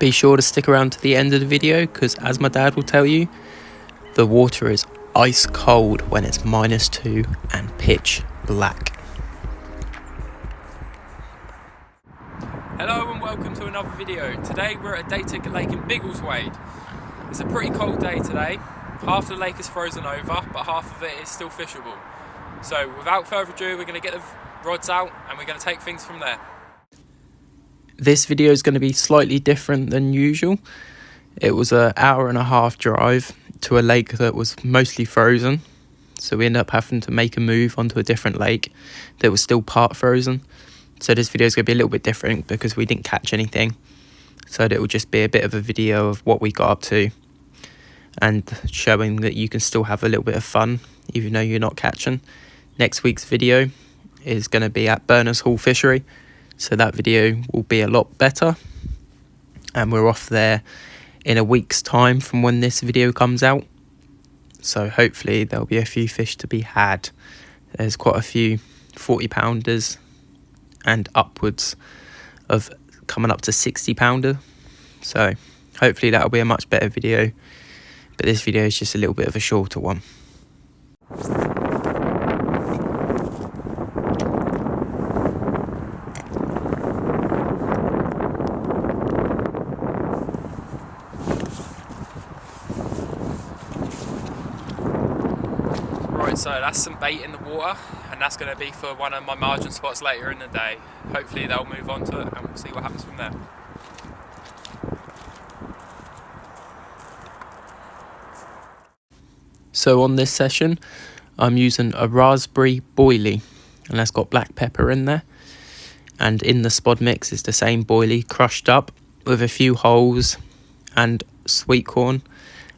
Be sure to stick around to the end of the video because, as my dad will tell you, the water is ice cold when it's -2 and pitch black. Hello and welcome to another video. Today we're at Datic Lake in Biggleswade. It's a pretty cold day today. Half the lake is frozen over, but half of it is still fishable. So without further ado, we're going to get the rods out and we're going to take things from there. This video is going to be slightly different than usual. It was an hour and a half drive to a lake that was mostly frozen. So we ended up having to make a move onto a different lake that was still part frozen. So this video is going to be a little bit different because we didn't catch anything. So it will just be a bit of a video of what we got up to and showing that you can still have a little bit of fun even though you're not catching. Next week's video is going to be at Berners Hall Fishery. So that video will be a lot better. And we're off there in a week's time from when this video comes out. So hopefully there'll be a few fish to be had. There's quite a few 40-pounders and upwards of coming up to 60-pounder. So hopefully that'll be a much better video. But this video is just a little bit of a shorter one. Right, so that's some bait in the water, and that's going to be for one of my margin spots later in the day. Hopefully they'll move on to it and we'll see what happens from there. So on this session I'm using a raspberry boilie, and that's got black pepper in there, and in the spod mix is the same boilie crushed up with a few holes and sweet corn,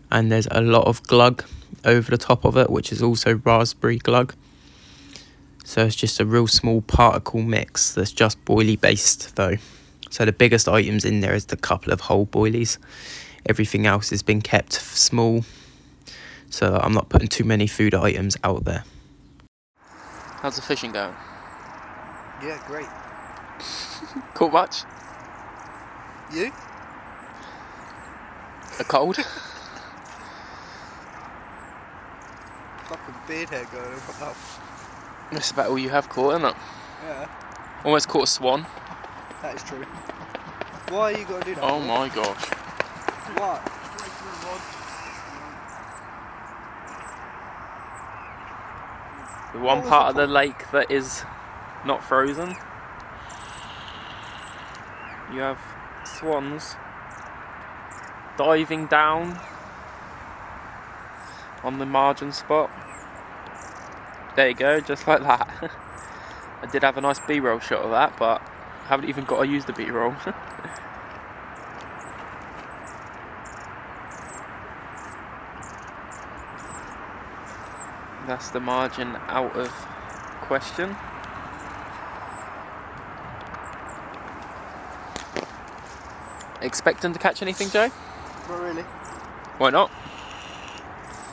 and there's a lot of glug over the top of it, which is also raspberry glug. So it's just a real small particle mix that's just boilie based though. So the biggest items in there is the couple of whole boilies. Everything else has been kept small, so I'm not putting too many food items out there. How's the fishing going? Yeah, great. Caught much? You? A cold? Fucking beard hair going up. That's about all you have caught, isn't it? Yeah, Almost caught a swan. that is true. Why are you going to do that? Oh my gosh. What? The one part of the lake that is not frozen, you have swans diving down on the margin spot. There you go, just like that. I did have a nice B-roll shot of that, but I haven't even got to use the B-roll. That's the margin out of question. Expecting to catch anything, Joe? Not really. Why not?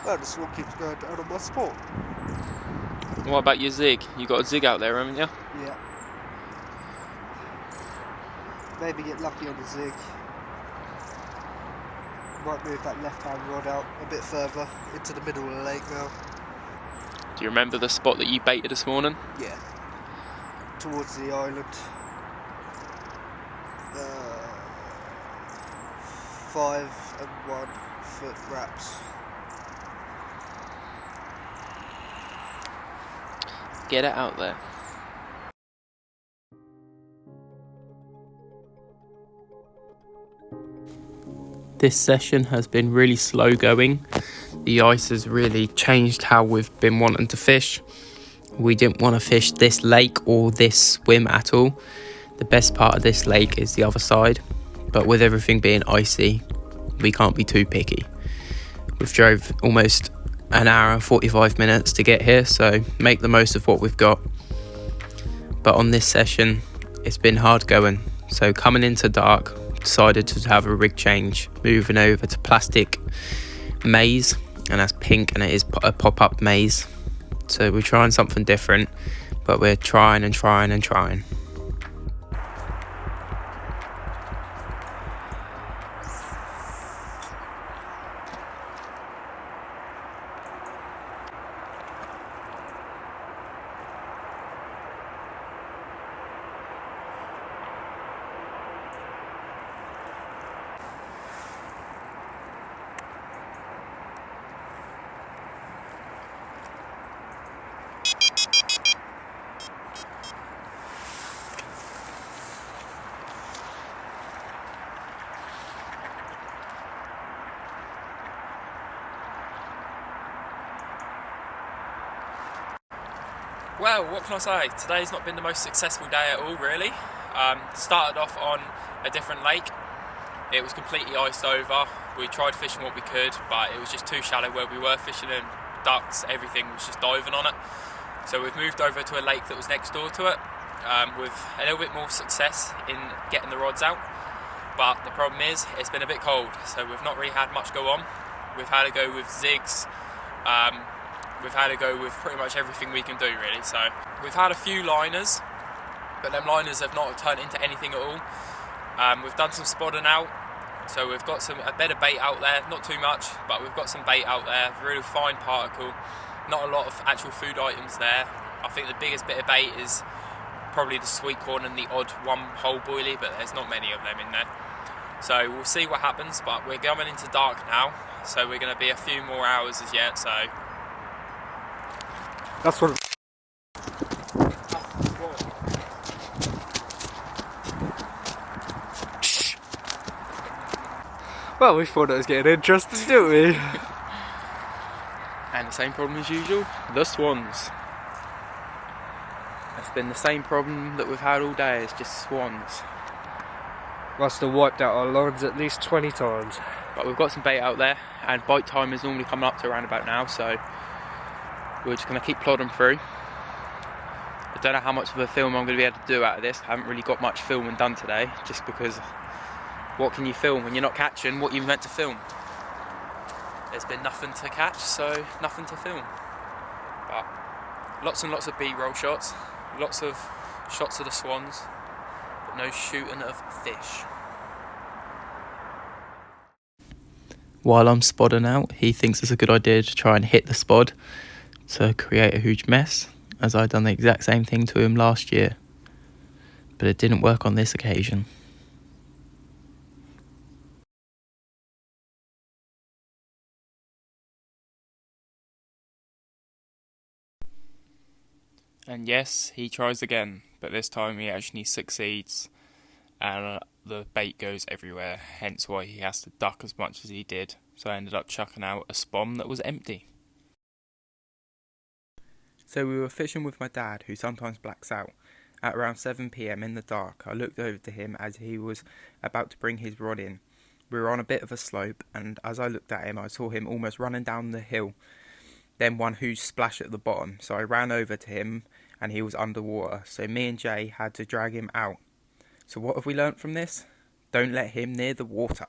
Well, the swan keeps going down on my spot. What about your zig? You got a zig out there, haven't you? Yeah. Maybe get lucky on the zig. Might move that left-hand rod out a bit further into the middle of the lake now. Do you remember the spot that you baited this morning? Yeah. Towards the island. 5 and 1 foot wraps. Get it out there. This session has been really slow going. The ice has really changed how we've been wanting to fish. We didn't want to fish this lake or this swim at all. The best part of this lake is the other side, but with everything being icy, we can't be too picky. We've drove almost an hour and 45 minutes to get here, so make the most of what we've got. But on this session, it's been hard going. So coming into dark, decided to have a rig change, moving over to plastic maize, and that's pink and it is a pop-up maize. So we're trying something different, but we're trying and trying and trying. Well, what can I say? Today's not been the most successful day at all, really. Started off on a different lake. It was completely iced over. We tried fishing what we could, but it was just too shallow where we were fishing, and ducks, everything was just diving on it. So we've moved over to a lake that was next door to it, with a little bit more success in getting the rods out. But the problem is, it's been a bit cold, so we've not really had much go on. We've had to go with zigs. We've had to go with pretty much everything we can do, really. So we've had a few liners, but them liners have not turned into anything at all. We've done some spodding out, so we've got a bit of bait out there, not too much, but we've got some bait out there, really fine particle, not a lot of actual food items there. I think the biggest bit of bait is probably the sweet corn and the odd one-hole boilie, but there's not many of them in there. So we'll see what happens, but we're going into dark now, so we're going to be a few more hours as yet, so... That's what. Well, we thought it was getting interesting, didn't we? And the same problem as usual, the swans. It's been the same problem that we've had all day, it's just swans. Must have wiped out our lines at least 20 times. But we've got some bait out there, and bite time is normally coming up to around about now, so we're just going to keep plodding through. I don't know how much of a film I'm going to be able to do out of this. I haven't really got much filming done today, just because what can you film when you're not catching what you're meant to film? There's been nothing to catch, so nothing to film. But lots and lots of B-roll shots, lots of shots of the swans, but no shooting of fish. While I'm spodding out, he thinks it's a good idea to try and hit the spod to create a huge mess, as I'd done the exact same thing to him last year. But it didn't work on this occasion. And yes, he tries again, but this time he actually succeeds, and the bait goes everywhere, hence why he has to duck as much as he did. So I ended up chucking out a spawn that was empty. So we were fishing with my dad, who sometimes blacks out. At around 7 PM in the dark, I looked over to him as he was about to bring his rod in. We were on a bit of a slope, and as I looked at him, I saw him almost running down the hill, then one huge splash at the bottom. So I ran over to him, and he was underwater, so me and Jay had to drag him out. So what have we learnt from this? Don't let him near the water.